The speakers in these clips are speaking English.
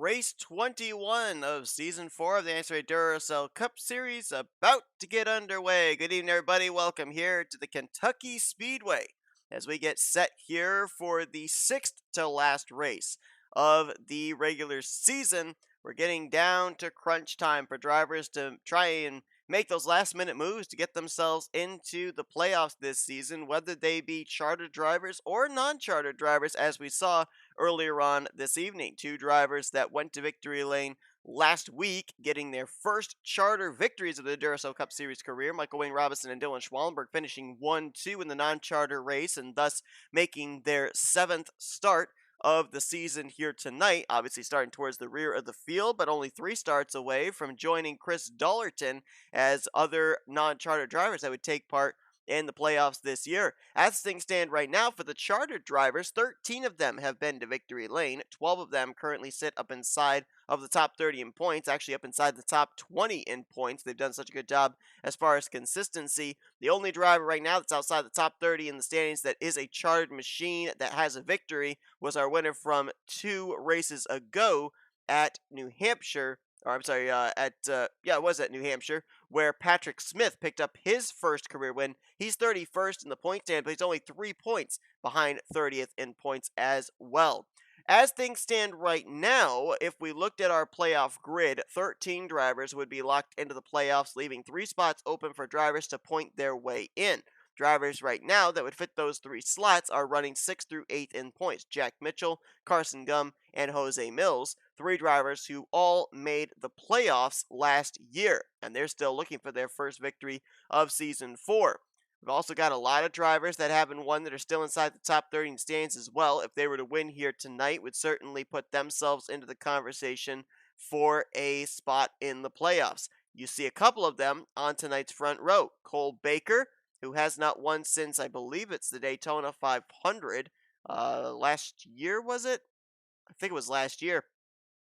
race 21 of season 4 of the NCAA Duracell Cup Series about to get underway. Good evening, everybody. Welcome here to the Kentucky Speedway as we get set here for the sixth to last race of the regular season. We're getting down to crunch time for drivers to try and make those last minute moves to get themselves into the playoffs this season, whether they be charter drivers or non-charter drivers, as we saw earlier on this evening. Two drivers that went to victory lane last week, getting their first charter victories of the Duracell Cup Series career. Michael Wayne Robinson and Dylan Schwallenberg finishing 1-2 in the non-charter race and thus making their seventh start of the season here tonight. Obviously starting towards the rear of the field, but only 3 starts away from joining Chris Dollerton as other non-charter drivers that would take part in the playoffs this year. As things stand right now for the chartered drivers, 13 of them have been to victory lane. 12 of them currently sit up inside of the top 30 in points, actually up inside the top 20 in points. They've done such a good job as far as consistency. The only driver right now that's outside the top 30 in the standings that is a chartered machine that has a victory was our winner from 2 races ago at New Hampshire. Or I'm sorry, it was at New Hampshire, where Patrick Smith picked up his first career win. He's 31st in the point stand, but he's only 3 points behind 30th in points as well. As things stand right now, if we looked at our playoff grid, 13 drivers would be locked into the playoffs, leaving 3 spots open for drivers to point their way in. Drivers right now that would fit those 3 slots are running 6th through 8th in points. Jack Mitchell, Carson Gum, and J Millz, 3 drivers who all made the playoffs last year, and they're still looking for their first victory of season 4. We've also got a lot of drivers that haven't won that are still inside the top 30 in standings as well. If they were to win here tonight, would certainly put themselves into the conversation for a spot in the playoffs. You see a couple of them on tonight's front row. Cole Baker, who has not won since, I believe it's the Daytona 500. Last year, was it? I think it was last year.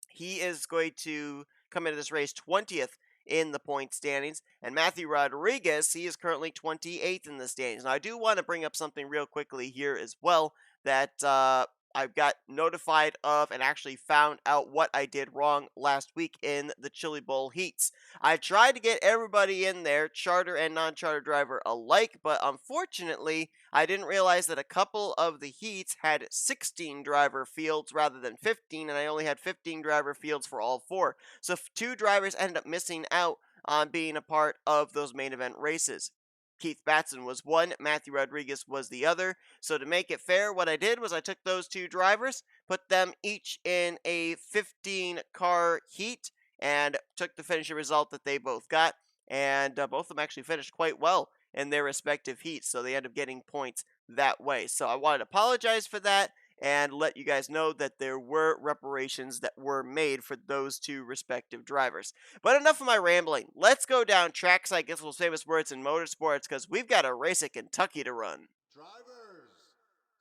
He is going to come into this race 20th in the point standings. And Matthew Rodriguez, he is currently 28th in the standings. Now, I do want to bring up something real quickly here as well that I've got notified of and actually found out what I did wrong last week in the Chili Bowl heats. I tried to get everybody in there, charter and non-charter driver alike, but unfortunately, I didn't realize that a couple of the heats had 16 driver fields rather than 15, and I only had 15 driver fields for all 4. So 2 drivers ended up missing out on being a part of those main event races. K Batson was one, Matthew Rodriguez was the other. So to make it fair, what I did was I took those 2 drivers, put them each in a 15-car heat, and took the finishing result that they both got. And both of them actually finished quite well in their respective heats, so they ended up getting points that way. So I wanted to apologize for that and let you guys know that there were reparations that were made for those 2 respective drivers. But enough of my rambling. Let's go down tracks, I guess, those famous words in motorsports, because we've got a race at Kentucky to run. Drivers,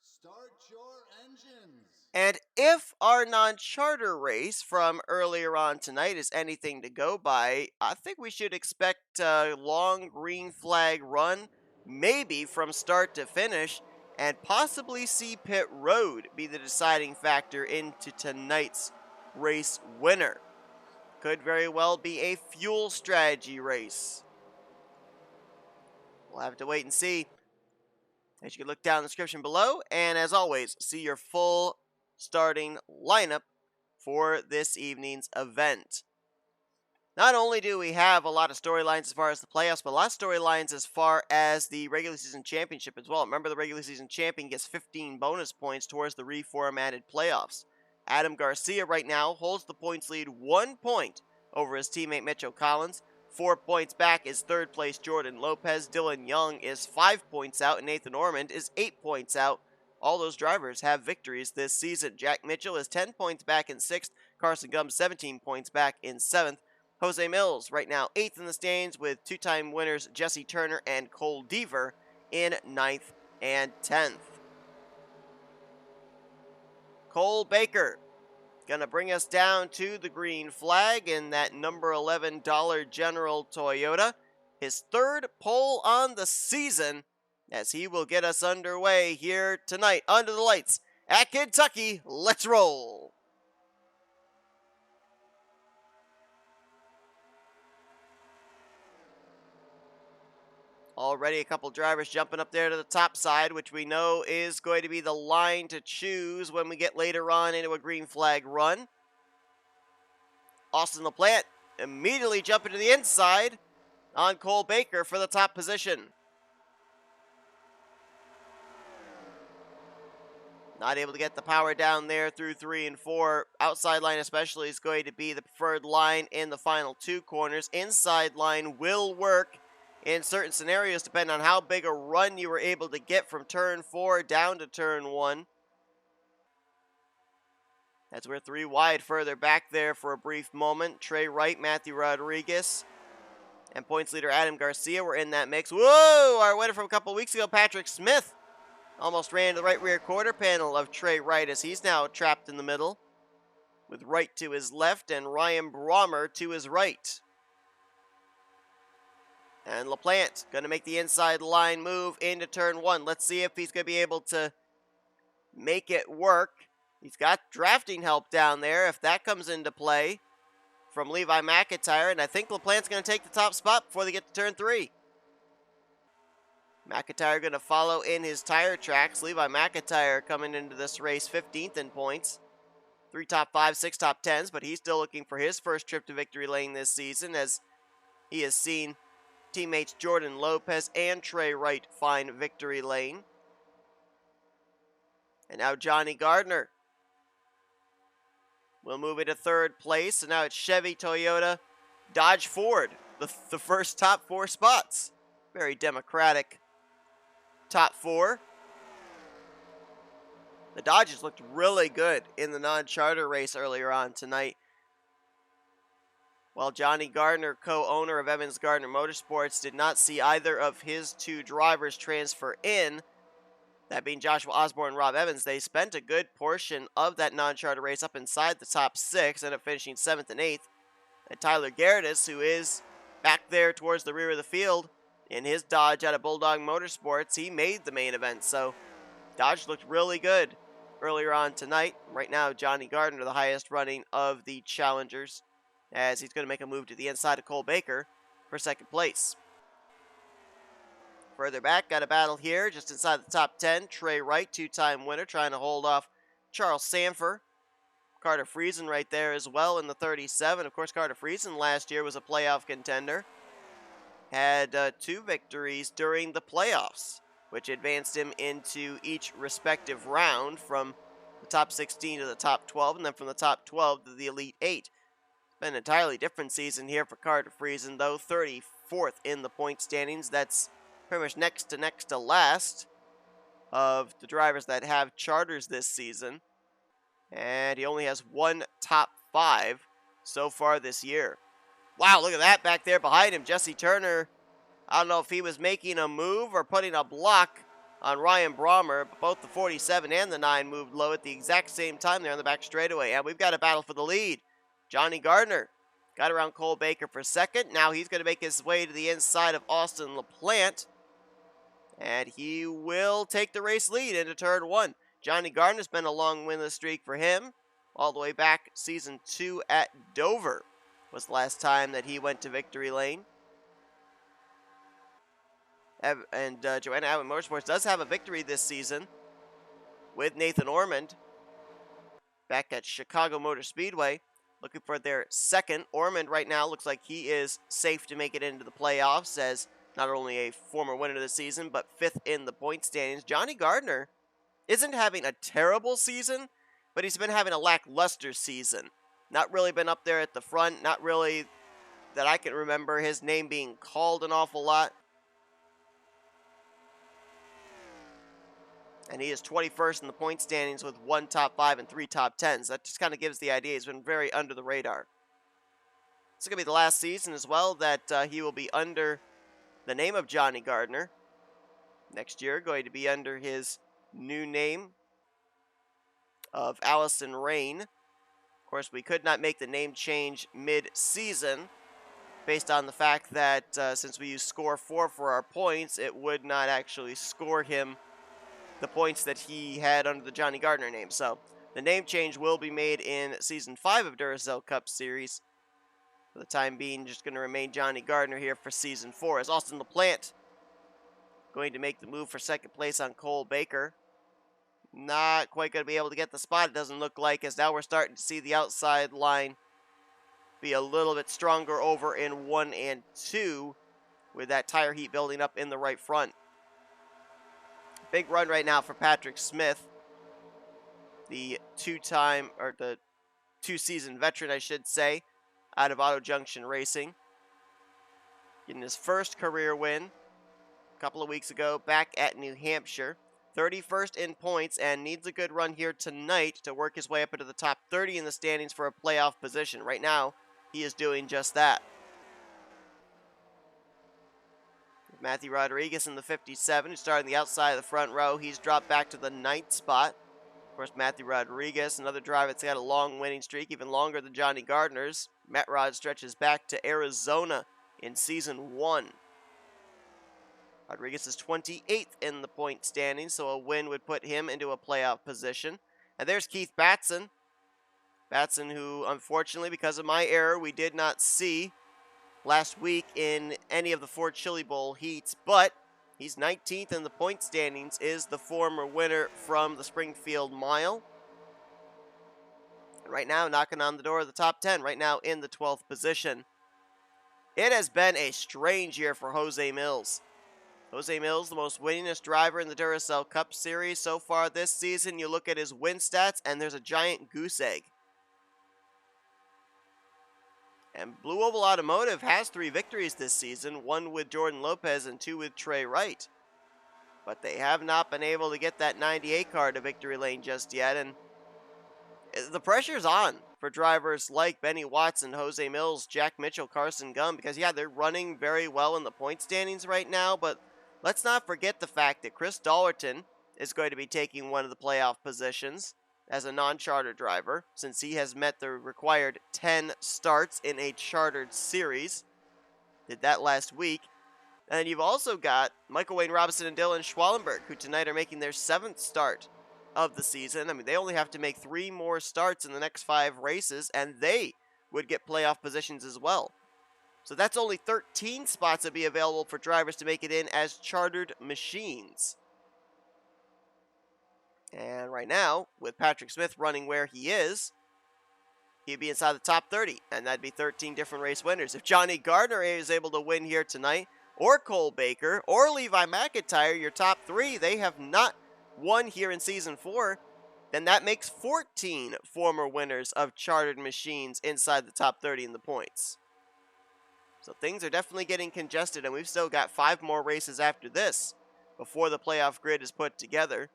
start your engines. And if our non-charter race from earlier on tonight is anything to go by, I think we should expect a long green flag run, maybe from start to finish, and possibly see pit road be the deciding factor into tonight's race winner. Could very well be a fuel strategy race. We'll have to wait and see. As you can look down in the description below, and as always, see your full starting lineup for this evening's event. Not only do we have a lot of storylines as far as the playoffs, but a lot of storylines as far as the regular season championship as well. Remember, the regular season champion gets 15 bonus points towards the reformatted playoffs. Adam Garcia right now holds the points lead 1 point over his teammate Mitchell Collins. 4 points back is third place Jordan Lopez. Dylan Young is 5 points out, and N Ormond is 8 points out. All those drivers have victories this season. Jack Mitchell is 10 points back in 6th. Carson Gum 17 points back in 7th. J Millz right now 8th in the standings with 2-time winners Jesse Turner and Cole Deaver in 9th and 10th. Cole Baker gonna bring us down to the green flag in that number $11 General Toyota. His 3rd pole on the season, as he will get us underway here tonight under the lights at Kentucky. Let's roll. Already a couple drivers jumping up there to the top side, which we know is going to be the line to choose when we get later on into a green flag run. Austin LaPlante immediately jumping to the inside on Cole Baker for the top position. Not able to get the power down there through 3 and 4. Outside line especially is going to be the preferred line in the final 2 corners. Inside line will work in certain scenarios depending on how big a run you were able to get from turn 4 down to turn 1. As we're 3 wide further back there for a brief moment. T Wright, Matthew Rodriguez, and points leader Adam Garcia were in that mix. Whoa! Our winner from a couple weeks ago, Patrick Smith, almost ran to the right rear quarter panel of T Wright as he's now trapped in the middle, with Wright to his left and R Brommer to his right. And LaPlante going to make the inside line move into turn 1. Let's see if he's going to be able to make it work. He's got drafting help down there if that comes into play from Levi McIntire, and I think LaPlante's going to take the top spot before they get to turn 3. McIntire going to follow in his tire tracks. Levi McIntire coming into this race 15th in points. 3 top 5, 6 top 10s, but he's still looking for his first trip to victory lane this season as he has seen teammates Jordan Lopez and T Wright find victory lane. And now J Gardner will move into 3rd place. And now it's Chevy, Toyota, Dodge, Ford, the first top 4 spots. Very democratic top 4. The Dodgers looked really good in the non-charter race earlier on tonight. While J Gardner, co-owner of Evans Gardner Motorsports, did not see either of his 2 drivers transfer in, that being Joshua Osborne and Rob Evans, they spent a good portion of that non-charter race up inside the top 6, ended up finishing 7th and 8th. And Tyler Gerardis, who is back there towards the rear of the field in his Dodge out of Bulldog Motorsports, he made the main event. So Dodge looked really good earlier on tonight. Right now, J Gardner, the highest running of the challengers, as he's going to make a move to the inside of Cole Baker for 2nd place. Further back, got a battle here just inside the top 10. T Wright, 2-time winner, trying to hold off Charles Sandfer. Carter Friesen right there as well in the 37. Of course, Carter Friesen last year was a playoff contender. Had 2 victories during the playoffs, which advanced him into each respective round from the top 16 to the top 12, and then from the top 12 to the Elite 8. It's been an entirely different season here for Carter Friesen, though. 34th in the point standings. That's pretty much next to last of the drivers that have charters this season. And he only has 1 top 5 so far this year. Wow, look at that back there behind him. Jesse Turner, I don't know if he was making a move or putting a block on R Brommer, but both the 47 and the 9 moved low at the exact same time there on the back straightaway. And we've got a battle for the lead. J Gardner got around Cole Baker for 2nd. Now he's going to make his way to the inside of Austin LaPlante. And he will take the race lead into turn 1. J Gardner's been a long winless streak for him, all the way back season 2 at Dover was the last time that he went to victory lane. And Joanna Allen Motorsports does have a victory this season with N Ormond back at Chicago Motor Speedway, looking for their 2nd. Ormond right now looks like he is safe to make it into the playoffs as not only a former winner this season, but 5th in the point standings. J Gardner isn't having a terrible season, but he's been having a lackluster season. Not really been up there at the front, not really that I can remember his name being called an awful lot. And he is 21st in the point standings with 1 top 5 and 3 top 10s. That just kind of gives the idea he's been very under the radar. This is going to be the last season as well that he will be under the name of J Gardner. Next year, going to be under his new name of Allison Rain. Of course, we could not make the name change mid-season based on the fact that since we use score 4 for our points, it would not actually score him the points that he had under the J Gardner name. So the name change will be made in Season 5 of Duracell Cup Series. For the time being, just going to remain J Gardner here for Season 4 as Austin LaPlante going to make the move for second place on Cole Baker. Not quite going to be able to get the spot, it doesn't look like, as now we're starting to see the outside line be a little bit stronger over in 1 and 2 with that tire heat building up in the right front. Big run right now for Patrick Smith, the the two-season veteran, I should say, out of Auto Junction Racing. Getting his first career win a couple of weeks ago back at New Hampshire. 31st in points and needs a good run here tonight to work his way up into the top 30 in the standings for a playoff position. Right now, he is doing just that. Matthew Rodriguez in the 57, who's starting the outside of the front row. He's dropped back to the 9th spot. Of course, Matthew Rodriguez, another driver that's got a long winning streak, even longer than Johnny Gardner's. Matt Rod stretches back to Arizona in Season 1. Rodriguez is 28th in the point standing, so a win would put him into a playoff position. And there's Keith Batson. Batson, who, unfortunately, because of my error, we did not see last week in any of the 4 Chili Bowl heats, but he's 19th in the point standings, is the former winner from the Springfield Mile. And right now, knocking on the door of the top 10, right now in the 12th position. It has been a strange year for J Millz. J Millz, the most winningest driver in the Duracell Cup Series so far this season. You look at his win stats, and there's a giant goose egg. And Blue Oval Automotive has 3 victories this season, 1 with Jordan Lopez and 2 with T Wright. But they have not been able to get that 98 car to victory lane just yet, and the pressure's on for drivers like Benny Watson, J Millz, Jack Mitchell, Carson Gum, because, yeah, they're running very well in the point standings right now, but let's not forget the fact that Chris Dollerton is going to be taking one of the playoff positions as a non-charter driver, since he has met the required 10 starts in a chartered series. Did that last week. And you've also got Michael Wayne Robinson and Dylan Schwallenberg, who tonight are making their 7th start of the season. I mean, they only have to make 3 more starts in the next 5 races, and they would get playoff positions as well. So that's only 13 spots that be available for drivers to make it in as chartered machines. And right now, with Patrick Smith running where he is, he'd be inside the top 30, and that'd be 13 different race winners. If Johnny Gardner is able to win here tonight, or Cole Baker, or Levi McIntyre, your top 3, they have not won here in Season 4, then that makes 14 former winners of chartered machines inside the top 30 in the points. So things are definitely getting congested, and we've still got 5 more races after this before the playoff grid is put together.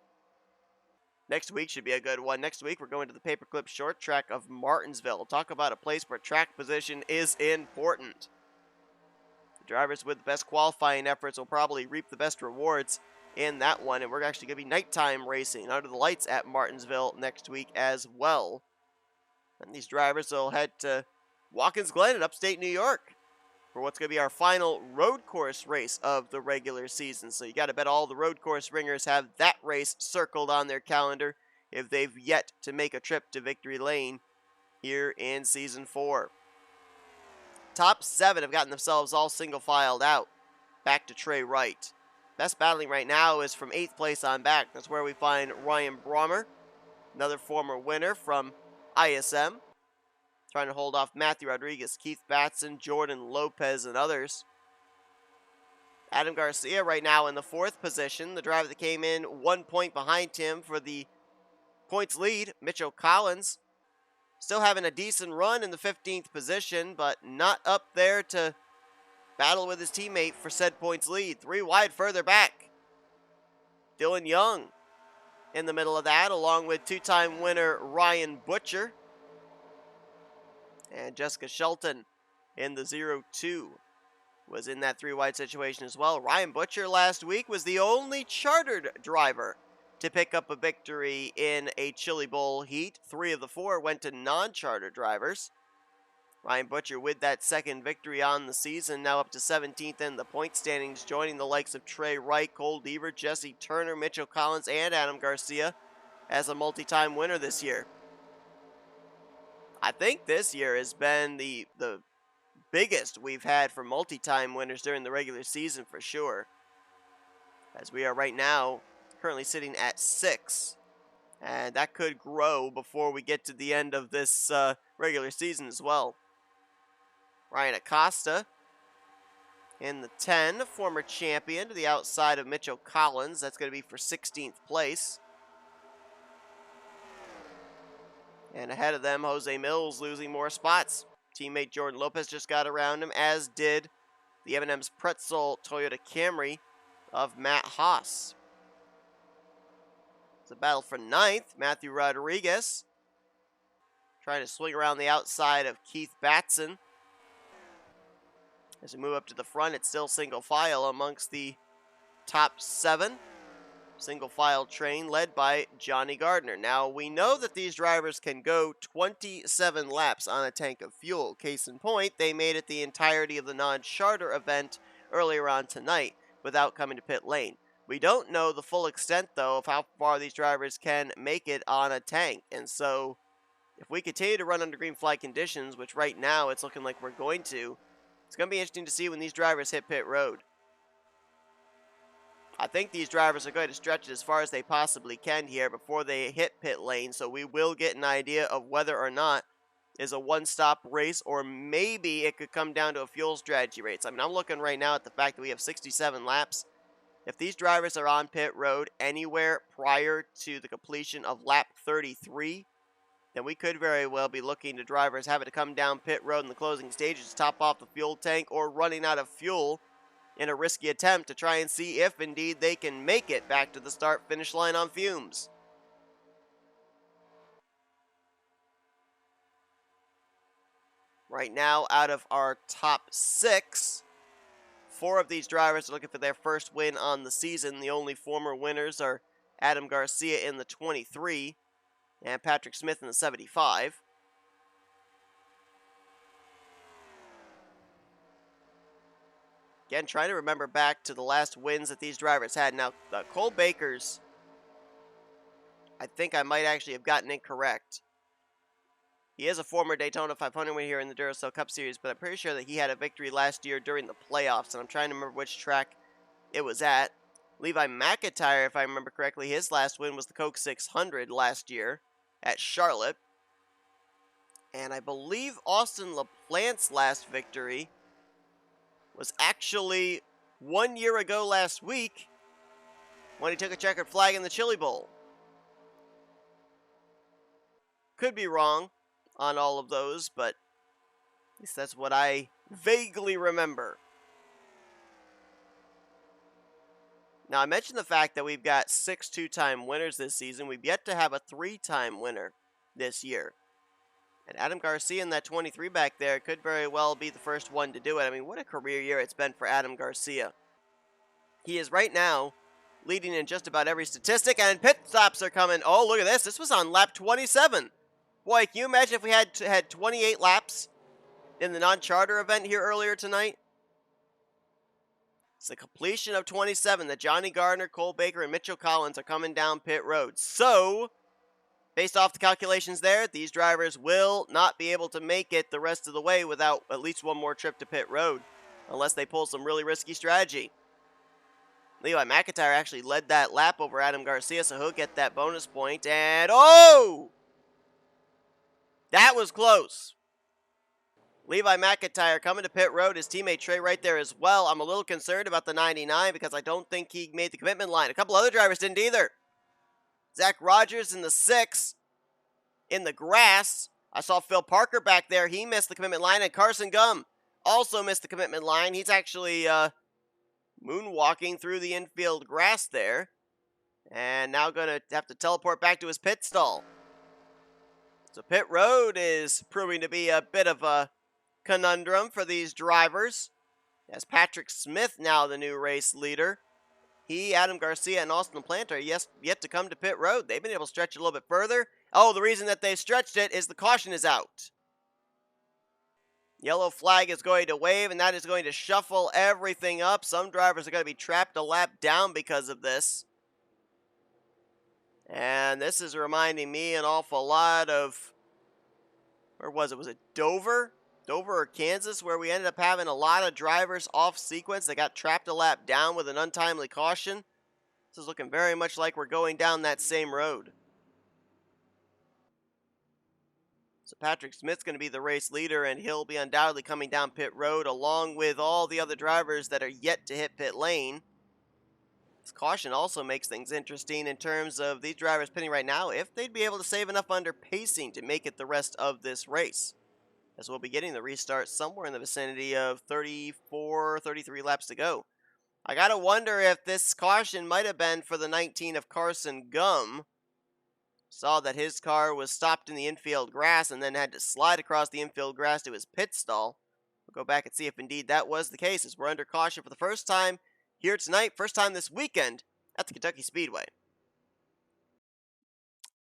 Next week should be a good one. Next week, we're going to the Paperclip Short Track of Martinsville. Talk about a place where track position is important. The drivers with the best qualifying efforts will probably reap the best rewards in that one. And we're actually going to be nighttime racing under the lights at Martinsville next week as well. And these drivers will head to Watkins Glen in upstate New York for what's going to be our final road course race of the regular season. So you got to bet all the road course ringers have that race circled on their calendar if they've yet to make a trip to Victory Lane here in Season 4. Top 7 have gotten themselves all single-filed out. Back to T Wright. Best battling right now is from 8th place on back. That's where we find R Brommer, another former winner from ISM. Trying to hold off Matthew Rodriguez, Keith Batson, Jordan Lopez, and others. Adam Garcia right now in the 4th position. The driver that came in 1 point behind him for the points lead, Mitchell Collins. Still having a decent run in the 15th position, but not up there to battle with his teammate for said points lead. 3 wide further back. Dylan Young in the middle of that, along with 2-time winner Ryan Butcher. And Jessica Shelton in the 0-2 was in that 3-wide situation as well. Ryan Butcher last week was the only chartered driver to pick up a victory in a Chili Bowl heat. 3 of the 4 went to non-chartered drivers. Ryan Butcher with that 2nd victory on the season, now up to 17th in the point standings, joining the likes of T Wright, Cole Deaver, Jesse Turner, Mitchell Collins, and Adam Garcia as a multi-time winner this year. I think this year has been the biggest we've had for multi-time winners during the regular season for sure. as we are right now currently sitting at 6. And that could grow before we get to the end of this regular season as well. R Acosta in the 10, former champion, to the outside of Mitchell Collins. That's going to be for 16th place. And ahead of them, J Millz losing more spots. Teammate J Lopes just got around him, as did the M&M's Pretzel Toyota Camry of M Haas. It's a battle for 9th. Matthew Rodriguez trying to swing around the outside of K Batson. As we move up to the front, it's still single file amongst the top 7. Single file train led by J Gardner. Now, we know that these drivers can go 27 laps on a tank of fuel. Case in point, they made it the entirety of the non-charter event earlier on tonight without coming to pit lane. We don't know the full extent, though, of how far these drivers can make it on a tank. And so, if we continue to run under green flag conditions, which right now it's looking like we're going to, it's going to be interesting to see when these drivers hit pit road. I think these drivers are going to stretch it as far as they possibly can here before they hit pit lane, so we will get an idea of whether or not it's a one-stop race, or maybe it could come down to a fuel strategy race. I mean, I'm looking right now at the fact that we have 67 laps. If these drivers are on pit road anywhere prior to the completion of lap 33, then we could very well be looking to drivers having to come down pit road in the closing stages to top off the fuel tank, or running out of fuel in a risky attempt to try and see if indeed they can make it back to the start-finish line on fumes. Right now, out of our top 6, 4 of these drivers are looking for their first win on the season. The only former winners are R Garcia in the 23 and Patrick Smith in the 75. Again, trying to remember back to the last wins that these drivers had. Now, Cole Baker's, I think I might actually have gotten incorrect. He is a former Daytona 500 winner here in the Duracell Cup Series, but I'm pretty sure that he had a victory last year during the playoffs, and I'm trying to remember which track it was at. Levi McIntire, if I remember correctly, his last win was the Coke 600 last year at Charlotte. And I believe Austin LaPlante's last victory was actually 1 year ago last week when he took a checkered flag in the Chili Bowl. Could be wrong on all of those, but at least that's what I vaguely remember. Now, I mentioned the fact that we've got 6 two-time winners this season. We've yet to have a 3-time winner this year. And R Garcia in that 23 back there could very well be the first one to do it. I mean, what a career year it's been for R Garcia. He is right now leading in just about every statistic, and pit stops are coming. Oh, look at this. This was on lap 27. Boy, can you imagine if we had 28 laps in the non-charter event here earlier tonight? It's the completion of 27 that J Gardner, Cole Baker, and Mitchell Collins are coming down pit road. So, based off the calculations there, these drivers will not be able to make it the rest of the way without at least one more trip to pit road, unless they pull some really risky strategy. Levi McIntire actually led that lap over R Garcia, so he'll get that bonus point. And, oh! That was close. Levi McIntire coming to pit road. His teammate T Wright there as well. I'm a little concerned about the 99 because I don't think he made the commitment line. A couple other drivers didn't either. Zach Rogers in the 6 in the grass. I saw Phil Parker back there. He missed the commitment line. And Carson Gum also missed the commitment line. He's actually moonwalking through the infield grass there. And now going to have to teleport back to his pit stall. So pit road is proving to be a bit of a conundrum for these drivers. As Patrick Smith now the new race leader. He, R Garcia, and Austin LaPlante are yet to come to pit road. They've been able to stretch it a little bit further. Oh, the reason that they stretched it is the caution is out. Yellow flag is going to wave, and that is going to shuffle everything up. Some drivers are going to be trapped a lap down because of this. And this is reminding me an awful lot of, where was it? Was it Dover? Dover or Kansas, where we ended up having a lot of drivers off sequence that got trapped a lap down with an untimely caution. This is looking very much like we're going down that same road. So Patrick Smith's going to be the race leader, and he'll be undoubtedly coming down pit road along with all the other drivers that are yet to hit pit lane. This caution also makes things interesting in terms of these drivers pitting right now, if they'd be able to save enough under pacing to make it the rest of this race, as we'll be getting the restart somewhere in the vicinity of 34, 33 laps to go. I gotta wonder if this caution might have been for the 19 of Carson Gum. Saw that his car was stopped in the infield grass and then had to slide across the infield grass to his pit stall. We'll go back and see if indeed that was the case, as we're under caution for the first time here tonight, first time this weekend at the Kentucky Speedway.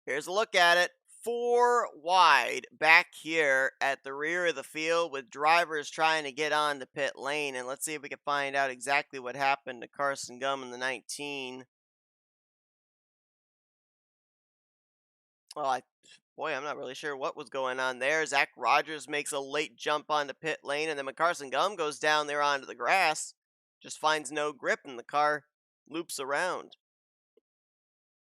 Here's a look at it. 4 wide back here at the rear of the field with drivers trying to get on the pit lane. And let's see if we can find out exactly what happened to Carson Gum in the 19. Well, I'm not really sure what was going on there. Zach Rogers makes a late jump onto pit lane, and then when Carson Gum goes down there onto the grass, just finds no grip, and the car loops around.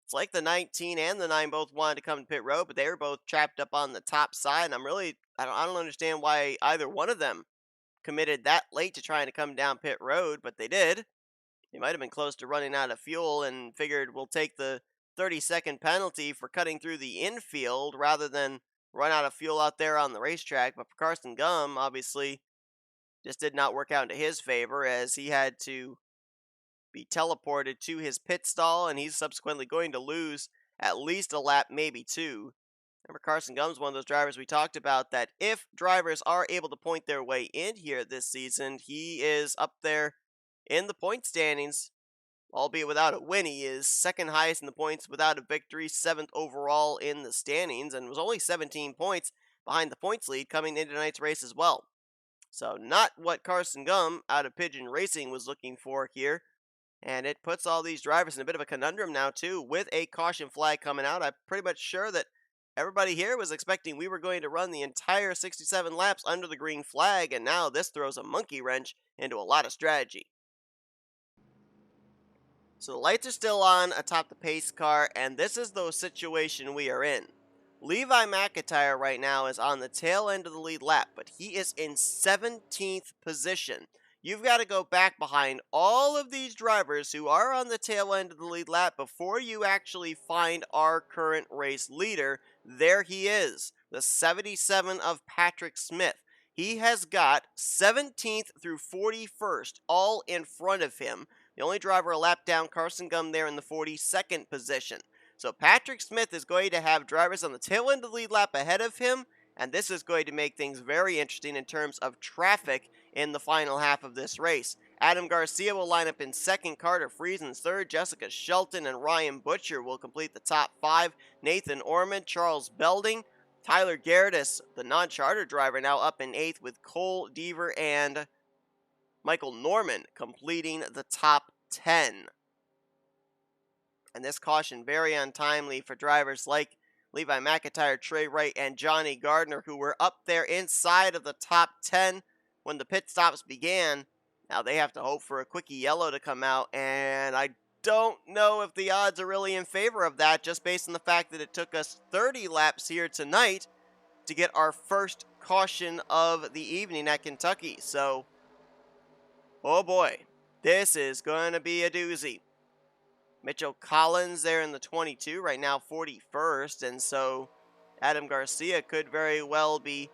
It's like the 19 and the 9 both wanted to come to pit road, but they were both trapped up on the top side, and I don't understand why either one of them committed that late to trying to come down pit road, but they did. They might have been close to running out of fuel and figured we'll take the 30-second penalty for cutting through the infield rather than run out of fuel out there on the racetrack. But for Carson Gum, obviously, just did not work out into his favor, as he had to be teleported to his pit stall, and he's subsequently going to lose at least a lap, maybe 2. Remember, Carson Gum's one of those drivers we talked about that if drivers are able to point their way in here this season, he is up there in the point standings, albeit without a win. He is second highest in the points without a victory, 7th overall in the standings, and was only 17 points behind the points lead coming into tonight's race as well. So not what Carson Gum out of Pigeon Racing was looking for here. And it puts all these drivers in a bit of a conundrum now, too, with a caution flag coming out. I'm pretty much sure that everybody here was expecting we were going to run the entire 67 laps under the green flag, and now this throws a monkey wrench into a lot of strategy. So the lights are still on atop the pace car, and this is the situation we are in. Levi McIntyre right now is on the tail end of the lead lap, but he is in 17th position. You've got to go back behind all of these drivers who are on the tail end of the lead lap before you actually find our current race leader. There he is, the 77 of Patrick Smith. He has got 17th through 41st all in front of him. The only driver a lap down, Carson Gum, there in the 42nd position. So Patrick Smith is going to have drivers on the tail end of the lead lap ahead of him, and this is going to make things very interesting in terms of traffic in the final half of this race. Adam Garcia will line up in second, Carter Friesen's third, Jessica Shelton and Ryan Butcher will complete the top 5, Nathan Ormond, Charles Belding, Tyler Gerdes, the non-charter driver, now up in 8th with Cole Deaver and Michael Norman completing the top 10. And this caution very untimely for drivers like Levi McIntyre, T Wright, and J Gardner, who were up there inside of the top 10 when the pit stops began. Now they have to hope for a quickie yellow to come out, and I don't know if the odds are really in favor of that, just based on the fact that it took us 30 laps here tonight to get our first caution of the evening at Kentucky. So, oh boy, this is going to be a doozy. Mitchell Collins there in the 22, right now 41st, and so Adam Garcia could very well be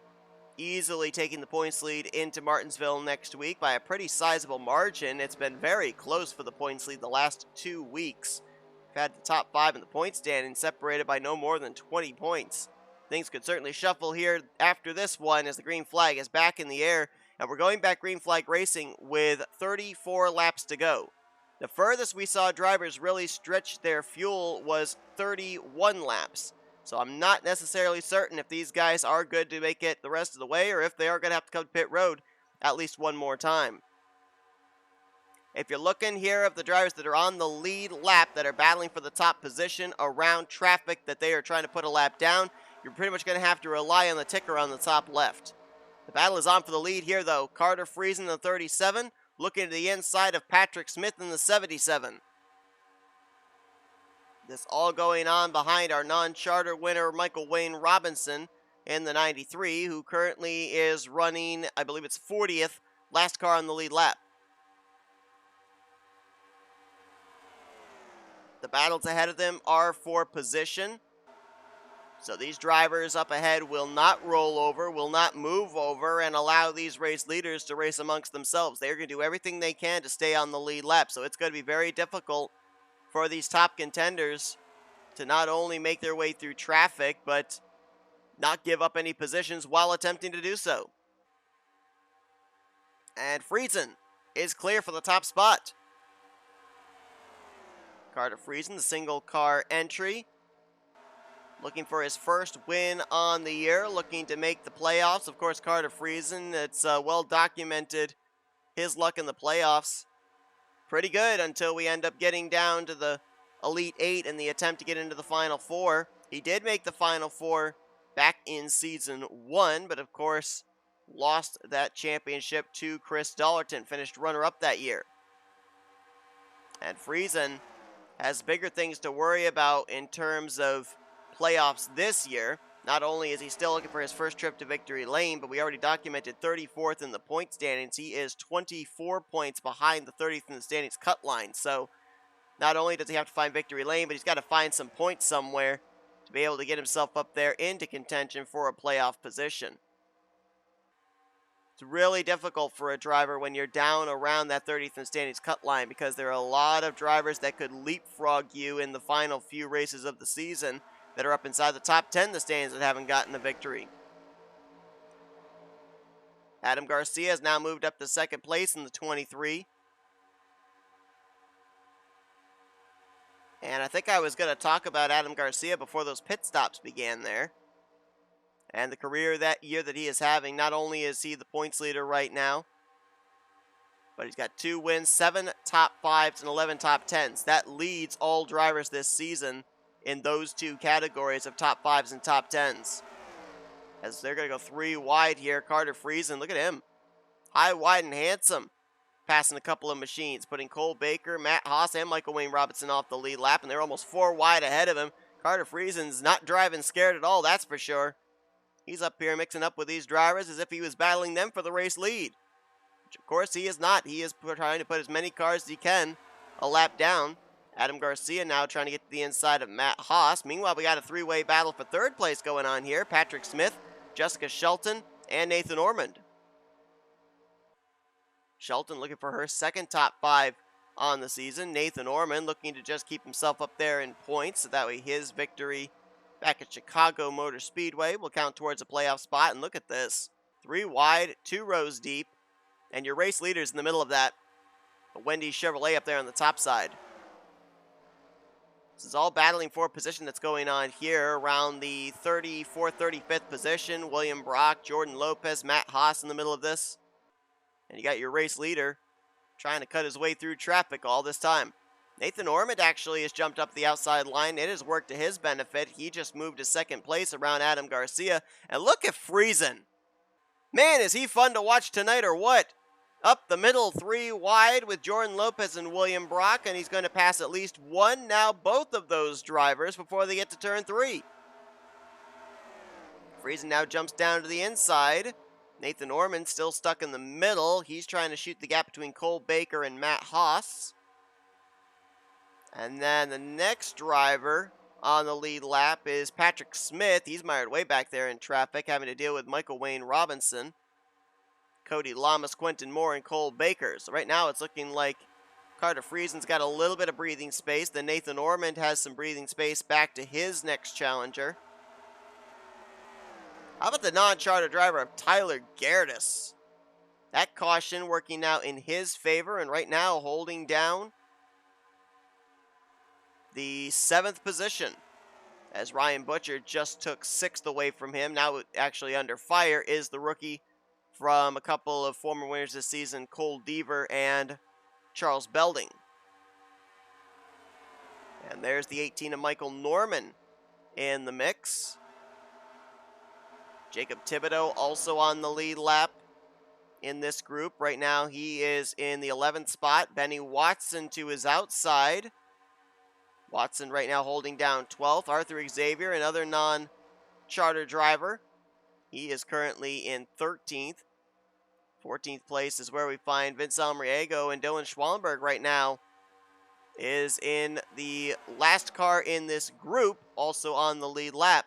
easily taking the points lead into Martinsville next week by a pretty sizable margin. It's been very close for the points lead the last 2 weeks. We've had the top 5 in the point standing separated by no more than 20 points. Things could certainly shuffle here after this one as the green flag is back in the air, and we're going back green flag racing with 34 laps to go. The furthest we saw drivers really stretch their fuel was 31 laps. So I'm not necessarily certain if these guys are good to make it the rest of the way or if they are going to have to come to pit road at least one more time. If you're looking here at the drivers that are on the lead lap that are battling for the top position around traffic that they are trying to put a lap down, you're pretty much going to have to rely on the ticker on the top left. The battle is on for the lead here, though. Carter Friesen in the 37, looking to the inside of Patrick Smith in the 77. This all going on behind our non-charter winner, Michael Wayne Robinson, in the 93, who currently is running, I believe it's 40th, last car on the lead lap. The battles ahead of them are for position. So these drivers up ahead will not roll over, will not move over, and allow these race leaders to race amongst themselves. They're going to do everything they can to stay on the lead lap. So it's going to be very difficult for these top contenders to not only make their way through traffic, but not give up any positions while attempting to do so. And Friesen is clear for the top spot. Carter Friesen, the single car entry, looking for his first win on the year, looking to make the playoffs. Of course, Carter Friesen, it's well documented his luck in the playoffs. Pretty good until we end up getting down to the Elite Eight in the attempt to get into the Final Four. He did make the Final Four back in Season 1, but of course lost that championship to Chris Dollerton, finished runner-up that year. And Friesen has bigger things to worry about in terms of playoffs this year. Not only is he still looking for his first trip to victory lane, but we already documented 34th in the point standings. He is 24 points behind the 30th in the standings cut line. So not only does he have to find victory lane, but he's got to find some points somewhere to be able to get himself up there into contention for a playoff position. It's really difficult for a driver when you're down around that 30th in standings cut line, because there are a lot of drivers that could leapfrog you in the final few races of the season that are up inside the top 10 in the standings that haven't gotten a victory. Adam Garcia has now moved up to second place in the 23. And I think I was going to talk about Adam Garcia before those pit stops began there. And the career that year that he is having. Not only is he the points leader right now, but he's got 2 wins, 7 top 5s, and 11 top 10s. That leads all drivers this season in those 2 categories of top 5s and top 10s. As they're going to go 3 wide here. Carter Friesen, look at him. High, wide, and handsome. Passing a couple of machines, putting Cole Baker, Matt Haas, and Michael Wayne Robinson off the lead lap, and they're almost 4 wide ahead of him. Carter Friesen's not driving scared at all, that's for sure. He's up here mixing up with these drivers as if he was battling them for the race lead. Which, of course, he is not. He is trying to put as many cars as he can a lap down. Adam Garcia now trying to get to the inside of Matt Haas. Meanwhile, we got a 3-way battle for third place going on here. Patrick Smith, Jessica Shelton, and Nathan Ormond. Shelton looking for her second top 5 on the season. Nathan Ormond looking to just keep himself up there in points, so that way his victory back at Chicago Motor Speedway will count towards a playoff spot. And look at this. 3 wide, 2 rows deep, and your race leader's in the middle of that. A Wendy Chevrolet up there on the top side. This is all battling for a position that's going on here around the 34th, 35th position. William Brock, Jordan Lopez, Matt Haas in the middle of this. And you got your race leader trying to cut his way through traffic all this time. Nathan Ormond actually has jumped up the outside line. It has worked to his benefit. He just moved to second place around Adam Garcia. And look at Friesen. Man, is he fun to watch tonight or what? Up the middle, 3 wide with Jordan Lopez and William Brock. And he's going to pass at least one, now both of those drivers before they get to turn 3. Friesen now jumps down to the inside. Nathan Ormond still stuck in the middle. He's trying to shoot the gap between Cole Baker and Matt Haas. And then the next driver on the lead lap is Patrick Smith. He's mired way back there in traffic, having to deal with Michael Wayne Robinson, Cody Llamas, Quentin Moore, and Cole Baker. So right now it's looking like Carter Friesen's got a little bit of breathing space. Then Nathan Ormond has some breathing space back to his next challenger. How about the non-charter driver of Tyler Gerdes? That caution working out in his favor, and right now holding down the 7th position, as Ryan Butcher just took 6th away from him. Now actually under fire is the rookie from a couple of former winners this season, Cole Deaver and Charles Belding. And there's the 18 of Michael Norman in the mix. Jacob Thibodeaux also on the lead lap in this group. Right now he is in the 11th spot. Benny Watson to his outside. Watson right now holding down 12th. Arthur Xavier, another non-charter driver. He is currently in 13th. 14th place is where we find V Almariego, and Dylan Schwallenberg right now is in the last car in this group, also on the lead lap.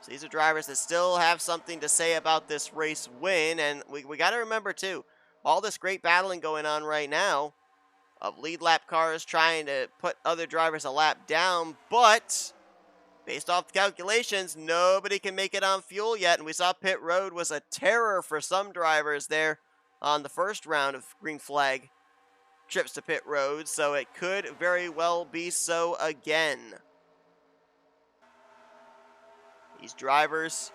So these are drivers that still have something to say about this race win, and we got to remember too, all this great battling going on right now of lead lap cars trying to put other drivers a lap down, but based off the calculations, nobody can make it on fuel yet, and we saw pit road was a terror for some drivers there on the first round of green flag trips to pit road, so it could very well be so again. These drivers,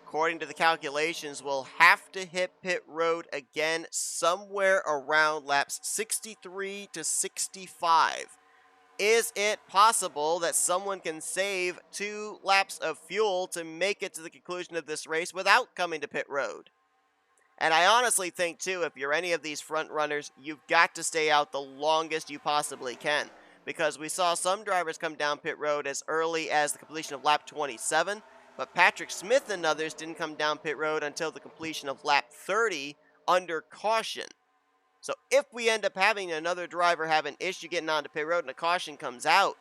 according to the calculations, will have to hit pit road again somewhere around laps 63 to 65. Is it possible that someone can save 2 laps of fuel to make it to the conclusion of this race without coming to pit road? And I honestly think, too, if you're any of these front runners, you've got to stay out the longest you possibly can. Because we saw some drivers come down pit road as early as the completion of lap 27, but Patrick Smith and others didn't come down pit road until the completion of lap 30 under caution. So if we end up having another driver have an issue getting onto pit road and a caution comes out,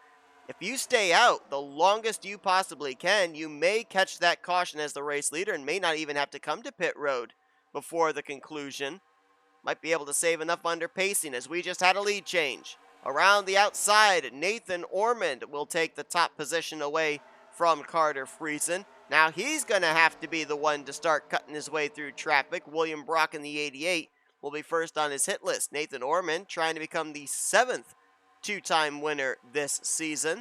if you stay out the longest you possibly can, you may catch that caution as the race leader and may not even have to come to pit road before the conclusion. Might be able to save enough under pacing as we just had a lead change. Around the outside, N Ormond will take the top position away from Carter Friesen. Now he's going to have to be the one to start cutting his way through traffic. William Brock in the 88 will be first on his hit list. N Ormond trying to become the 7th two-time winner this season.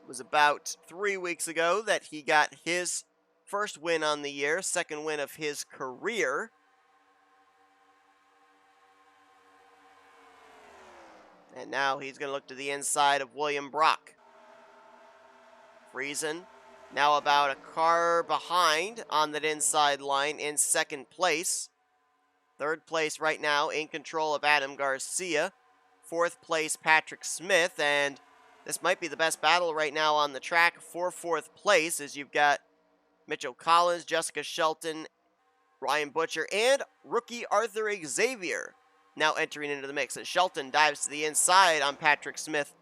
It was about 3 weeks ago that he got his first win on the year, second win of his career. And now he's going to look to the inside of William Brock. Friesen now about a car behind on that inside line in second place. Third place right now in control of Adam Garcia. Fourth place Patrick Smith, and this might be the best battle right now on the track for fourth place, as you've got Mitchell Collins, Jessica Shelton, Ryan Butcher, and rookie Arthur Xavier now entering into the mix. As Shelton dives to the inside on Patrick Smith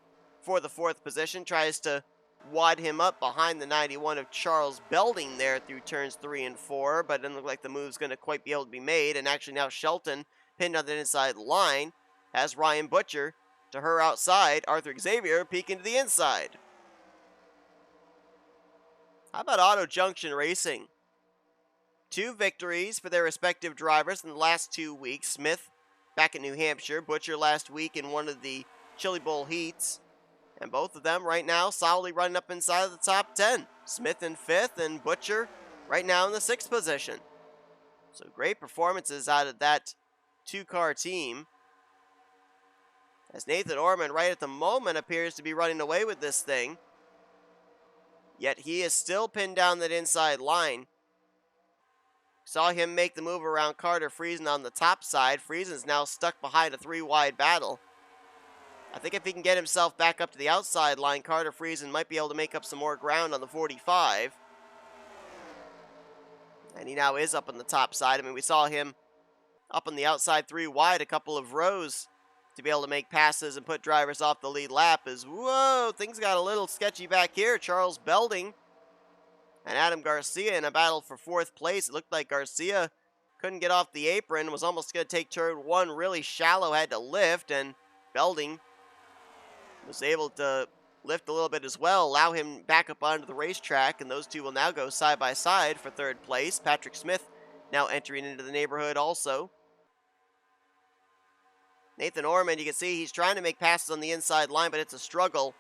for the fourth position, tries to wad him up behind the 91 of Charles Belding there through turns 3 and 4, but it doesn't look like the move's going to quite be able to be made. And actually now Shelton, pinned on the inside line, has Ryan Butcher to her outside, Arthur Xavier peeking to the inside. How about Auto Junction Racing? 2 victories for their respective drivers in the last 2 weeks. Smith back in New Hampshire, Butcher last week in one of the Chili Bowl heats. And both of them right now solidly running up inside of the top 10. Smith in 5th and Butcher right now in the 6th position. So great performances out of that 2-car team. As N Ormond right at the moment appears to be running away with this thing. Yet he is still pinned down that inside line. Saw him make the move around Carter Friesen on the top side. Friesen's now stuck behind a 3-wide battle. I think if he can get himself back up to the outside line, Carter Friesen might be able to make up some more ground on the 45. And he now is up on the top side. I mean, we saw him up on the outside 3 wide a couple of rows to be able to make passes and put drivers off the lead lap. As, whoa, things got a little sketchy back here. Charles Belding and Adam Garcia in a battle for 4th place. It looked like Garcia couldn't get off the apron, was almost going to take turn 1 really shallow, had to lift, and Belding was able to lift a little bit as well, allow him back up onto the racetrack, and those two will now go side by side for 3rd place. Patrick Smith now entering into the neighborhood also. N Ormond, you can see he's trying to make passes on the inside line, but it's a struggle.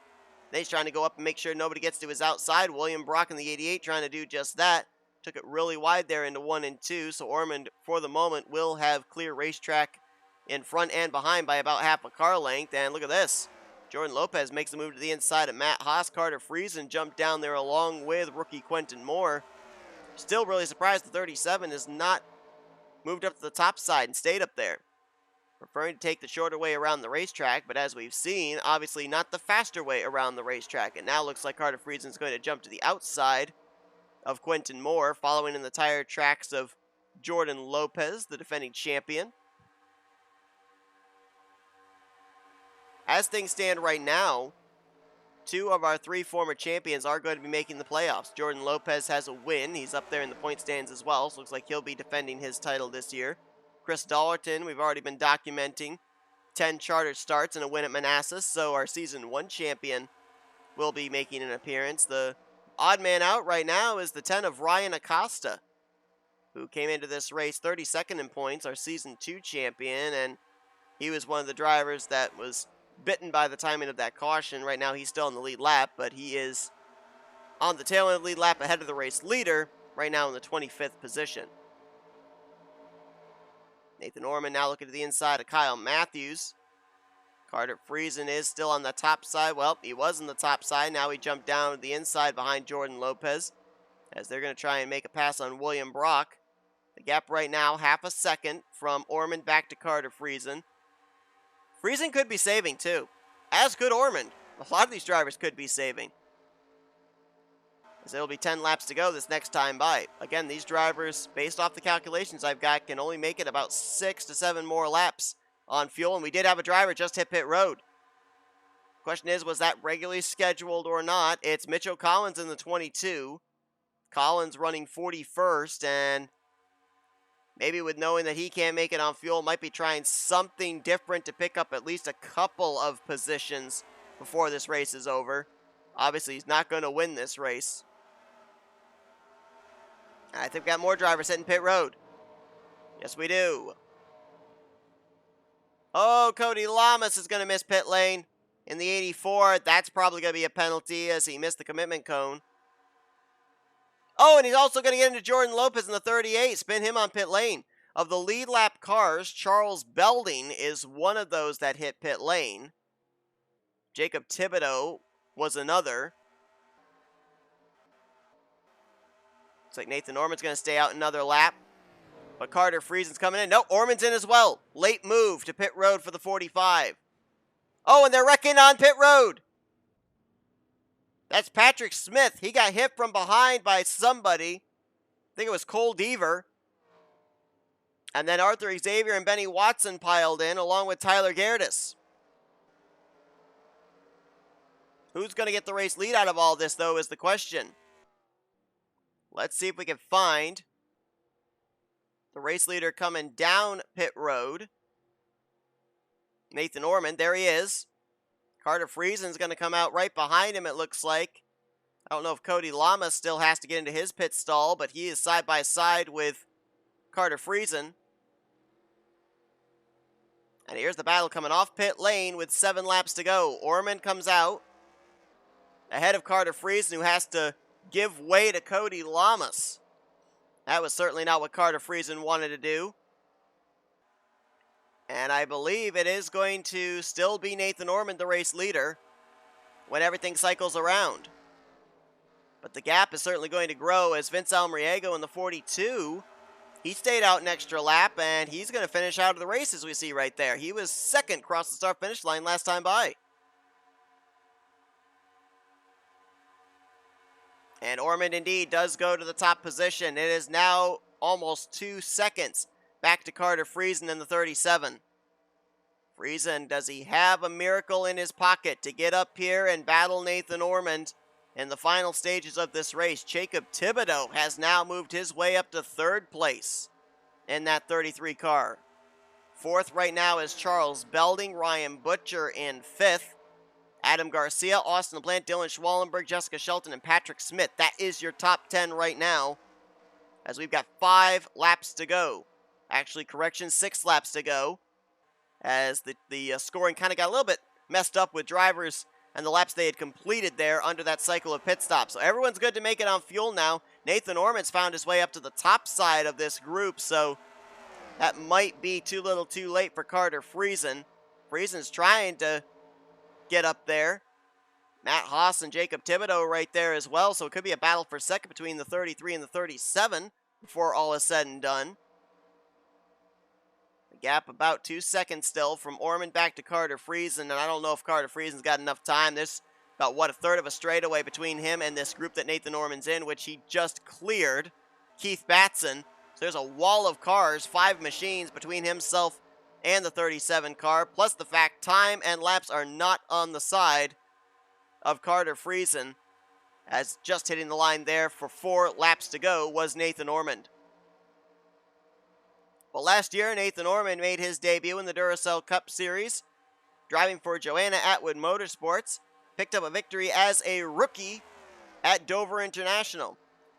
Then he's trying to go up and make sure nobody gets to his outside. William Brock in the 88 trying to do just that. Took it really wide there into 1 and 2, so Ormond, for the moment, will have clear racetrack in front and behind by about half a car length. And look at this. Jordan Lopez makes the move to the inside of Matt Haas. Carter Friesen jumped down there along with rookie Quentin Moore. Still really surprised the 37 has not moved up to the top side and stayed up there. preferring to take the shorter way around the racetrack, but as we've seen, obviously not the faster way around the racetrack. It now looks like Carter Friesen's going to jump to the outside of Quentin Moore, following in the tire tracks of Jordan Lopes, the defending champion. As things stand right now, 2 of our 3 former champions are going to be making the playoffs. Jordan Lopes has a win. He's up there in the point stands as well, so looks like he'll be defending his title this year. Chris Dollerton, we've already been documenting 10 charter starts and a win at Manassas, so our Season 1 champion will be making an appearance. The odd man out right now is the 10 of Ryan Acosta, who came into this race 32nd in points, our Season 2 champion, and he was one of the drivers that was bitten by the timing of that caution. Right now he's still in the lead lap, but he is on the tail end of the lead lap ahead of the race leader, right now in the 25th position. Nathan Ormond now looking to the inside of K Mathews. Carter Friesen is still on the top side. Well, he was on the top side. Now he jumped down to the inside behind Jordan Lopes, as they're going to try and make a pass on William Brock. The gap right now, half a second from Ormond back to Carter Friesen. Friesen could be saving too, as could Ormond. A lot of these drivers could be saving, as it'll be 10 laps to go this next time by. Again, these drivers, based off the calculations I've got, can only make it about 6 to 7 more laps on fuel, and we did have a driver just hit pit road. Question is, was that regularly scheduled or not? It's Mitchell Collins in the 22. Collins running 41st, and maybe with knowing that he can't make it on fuel, might be trying something different to pick up at least a couple of positions before this race is over. Obviously, he's not going to win this race. I think we've got more drivers hitting pit road. Yes, we do. Oh, Cody Llamas is going to miss pit lane in the 84. That's probably going to be a penalty, as he missed the commitment cone. Oh, and he's also going to get into Jordan Lopes in the 38, spin him on pit lane. Of the lead lap cars, Charles Belding is one of those that hit pit lane. J Thibodeaux was another. Looks like Nathan Ormond's going to stay out another lap. But Carter Friesen's coming in. No, Ormond's in as well. Late move to pit road for the 45. Oh, and they're wrecking on pit road. That's Patrick Smith. He got hit from behind by somebody. I think it was Cole Deaver. And then Arthur Xavier and Benny Watson piled in, along with Tyler Gerdes. Who's going to get the race lead out of all this, though, is the question. Let's see if we can find the race leader coming down pit road. Nathan Ormond, there he is. Carter Friesen's going to come out right behind him, it looks like. I don't know if Cody Llamas still has to get into his pit stall, but he is side by side with Carter Friesen. And here's the battle coming off pit lane with 7 laps to go. Ormond comes out ahead of Carter Friesen, who has to give way to Cody Llamas. That was certainly not what Carter Friesen wanted to do. And I believe it is going to still be Nathan Ormond, the race leader, when everything cycles around. But the gap is certainly going to grow, as Vince Almariego in the 42, he stayed out an extra lap, and he's going to finish out of the race, as we see right there. He was second across the start-finish line last time by. And Ormond indeed does go to the top position. It is now almost 2 seconds back to Carter Friesen in the 37. Friesen, does he have a miracle in his pocket to get up here and battle Nathan Ormond in the final stages of this race? Jacob Thibodeaux has now moved his way up to 3rd place in that 33 car. 4th right now is Charles Belding, Ryan Butcher in 5th. Adam Garcia, Austin LaPlante, Dylan Schwallenberg, Jessica Shelton, and Patrick Smith. That is your top 10 right now, as we've got 5 laps to go. Actually, correction, 6 laps to go, as the scoring kind of got a little bit messed up with drivers and the laps they had completed there under that cycle of pit stops. So everyone's good to make it on fuel now. Nathan Ormond's found his way up to the top side of this group, so that might be too little too late for Carter Friesen. Friesen's trying to get up there. Matt Haas and Jacob Thibodeaux right there as well, so it could be a battle for second between the 33 and the 37 before all is said and done. Gap about 2 seconds still from Ormond back to Carter Friesen, and I don't know if Carter Friesen's got enough time. There's about, a third of a straightaway between him and this group that Nathan Ormond's in, which he just cleared, K Batson. So there's a wall of cars, 5 machines between himself and the 37 car, plus the fact time and laps are not on the side of Carter Friesen, as just hitting the line there for 4 laps to go was Nathan Ormond. Well, last year, Nathan Ormond made his debut in the Duracell Cup Series, driving for Joanna Atwood Motorsports, picked up a victory as a rookie at Dover International.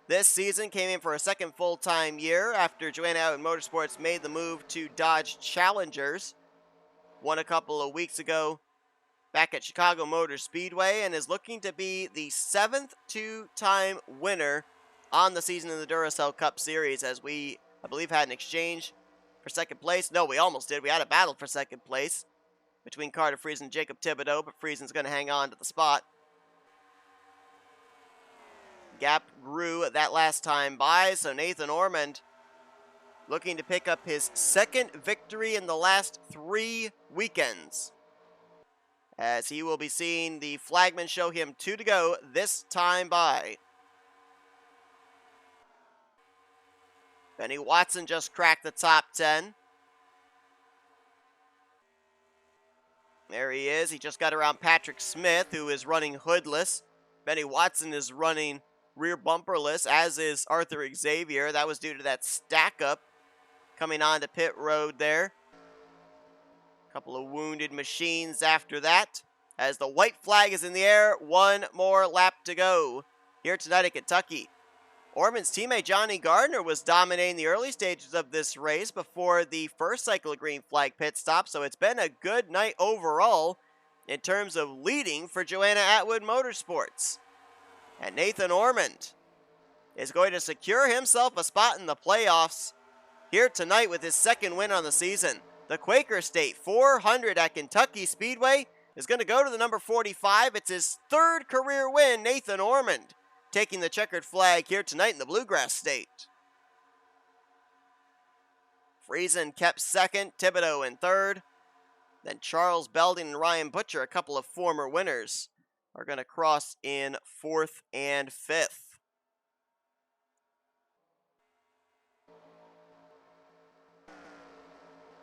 This season came in for a second full-time year after Joanna Atwood Motorsports made the move to Dodge Challengers. Won a couple of weeks ago back at Chicago Motor Speedway, and is looking to be the 7th two-time winner on the season in the Duracell Cup Series, as we, I believe, had an exchange for second place. No, we almost did. We had a battle for second place between Carter Friesen and Jacob Thibodeaux, but Friesen's going to hang on to the spot. Gap grew that last time by, so Nathan Ormond looking to pick up his second victory in the last 3 weekends, as he will be seeing the flagman show him 2 to go this time by. Benny Watson just cracked the top 10. There he is. He just got around Patrick Smith, who is running hoodless. Benny Watson is running rear bumperless, as is Arthur Xavier. That was due to that stack up coming onto pit road there. A couple of wounded machines after that, as the white flag is in the air. 1 more lap to go here tonight at Kentucky. Ormond's teammate J Gardner was dominating the early stages of this race before the first cycle of green flag pit stop, so it's been a good night overall in terms of leading for Joanna Atwood Motorsports. And Nathan Ormond is going to secure himself a spot in the playoffs here tonight with his second win on the season. The Quaker State 400 at Kentucky Speedway is going to go to the number 45. It's his 3rd career win, Nathan Ormond, taking the checkered flag here tonight in the Bluegrass State. Friesen kept 2nd, Thibodeaux in 3rd. Then Charles Belding and Ryan Butcher, a couple of former winners, are going to cross in 4th and 5th.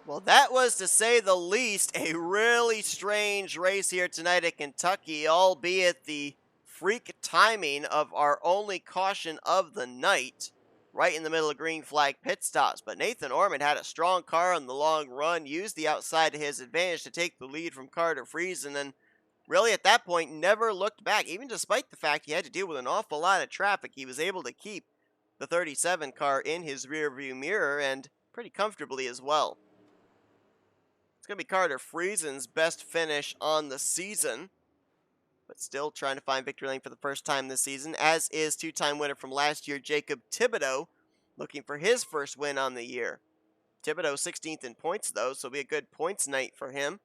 Well, that was, to say the least, a really strange race here tonight at Kentucky, albeit the freak timing of our only caution of the night, right in the middle of green flag pit stops. But Nathan Ormond had a strong car on the long run, used the outside to his advantage to take the lead from Carter Friesen, and really at that point never looked back. Even despite the fact he had to deal with an awful lot of traffic, he was able to keep the 37 car in his rearview mirror, and pretty comfortably as well. It's going to be Carter Friesen's best finish on the season, but still trying to find victory lane for the first time this season, as is 2-time winner from last year, Jacob Thibodeaux, looking for his first win on the year. Thibodeaux 16th in points, though, so it'll be a good points night for him,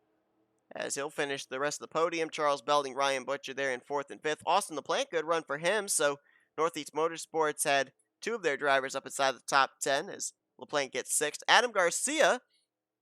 as he'll finish the rest of the podium. Charles Belding, Ryan Butcher there in 4th and 5th. Austin LaPlante, good run for him, so Northeast Motorsports had 2 of their drivers up inside the top 10, as LaPlante gets 6th. Adam Garcia,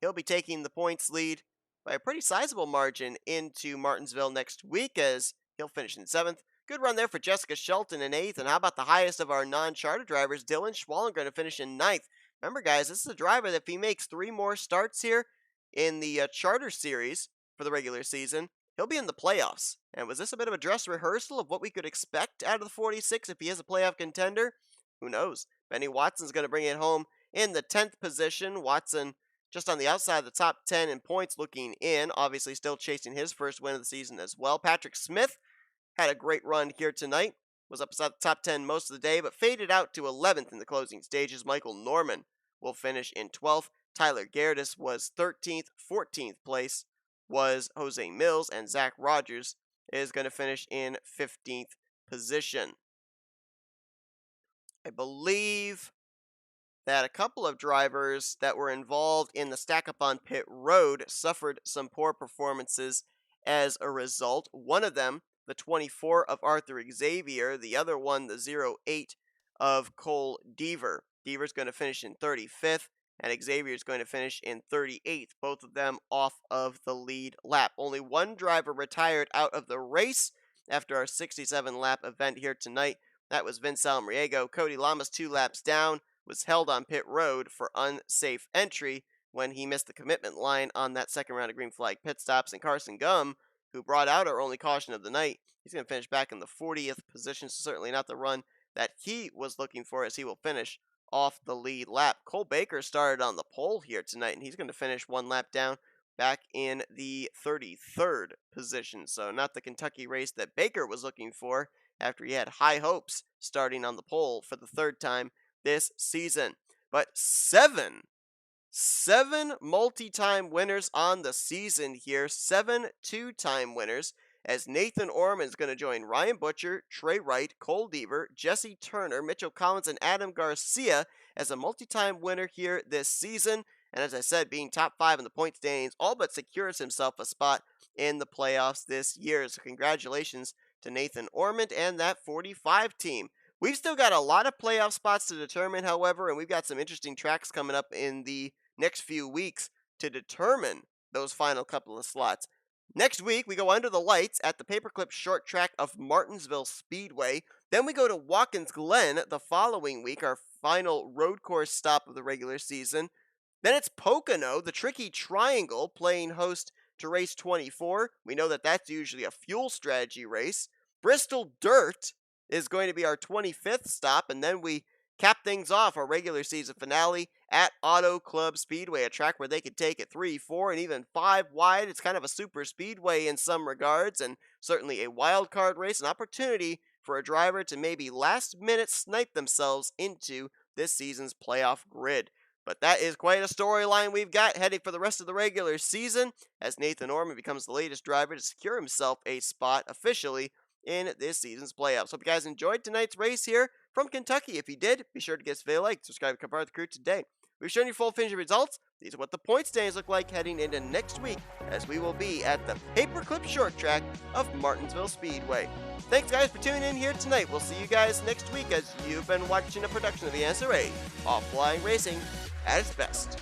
he'll be taking the points lead by a pretty sizable margin into Martinsville next week, as he'll finish in 7th. Good run there for Jessica Shelton in 8th. And how about the highest of our non-charter drivers, Dylan Schwallen, going to finish in 9th. Remember, guys, this is a driver that if he makes 3 more starts here in the charter series for the regular season, he'll be in the playoffs. And was this a bit of a dress rehearsal of what we could expect out of the 46 if he is a playoff contender? Who knows? Benny Watson's going to bring it home in the 10th position. Watson just on the outside of the top 10 in points looking in, obviously still chasing his first win of the season as well. Patrick Smith had a great run here tonight, was up inside the top 10 most of the day, but faded out to 11th in the closing stages. Michael Norman will finish in 12th. Tyler Gerdes was 13th. 14th place was J Millz, and Zach Rogers is going to finish in 15th position. I believe that a couple of drivers that were involved in the stack up on pit road suffered some poor performances as a result. One of them, the 24 of Arthur Xavier, the other one, the 08 of Cole Deaver. Deaver's going to finish in 35th, and Xavier is going to finish in 38th, both of them off of the lead lap. Only one driver retired out of the race after our 67 lap event here tonight. That was V Almariego. Cody Llamas, 2 laps down, was held on pit road for unsafe entry when he missed the commitment line on that second round of green flag pit stops. And Carson Gum, who brought out our only caution of the night, he's going to finish back in the 40th position, so certainly not the run that he was looking for, as he will finish off the lead lap. Cole Baker started on the pole here tonight, and he's going to finish 1 lap down back in the 33rd position. So not the Kentucky race that Baker was looking for after he had high hopes starting on the pole for the 3rd time this season. But seven multi-time winners on the season here, 7 two-time winners, as Nathan Ormond is going to join Ryan Butcher, Trey Wright, Cole Deaver, Jesse Turner, Mitchell Collins, and Adam Garcia as a multi-time winner here this season. And as I said, being top 5 in the point standings, all but secures himself a spot in the playoffs this year. So congratulations to Nathan Ormond and that 45 team. We've still got a lot of playoff spots to determine, however, and we've got some interesting tracks coming up in the next few weeks to determine those final couple of slots. Next week, we go under the lights at the Paperclip Short Track of Martinsville Speedway. Then we go to Watkins Glen the following week, our final road course stop of the regular season. Then it's Pocono, the Tricky Triangle, playing host to race 24. We know that that's usually a fuel strategy race. Bristol Dirt is going to be our 25th stop, and then we cap things off our regular season finale at Auto Club Speedway, a track where they could take it 3, 4, and even 5 wide. It's kind of a super speedway in some regards, and certainly a wild card race, an opportunity for a driver to maybe last minute snipe themselves into this season's playoff grid. But that is quite a storyline we've got heading for the rest of the regular season, as Nathan Ormond becomes the latest driver to secure himself a spot officially in this season's playoffs. Hope you guys enjoyed tonight's race here from Kentucky. If you did, be sure to give us a like, subscribe, and become part of the crew today. We've shown you full finishing results. These are what the point standings look like heading into next week, as we will be at the Paperclip Short Track of Martinsville Speedway. Thanks, guys, for tuning in here tonight. We'll see you guys next week, as you've been watching a production of the NNSCRA Offline Racing at its best.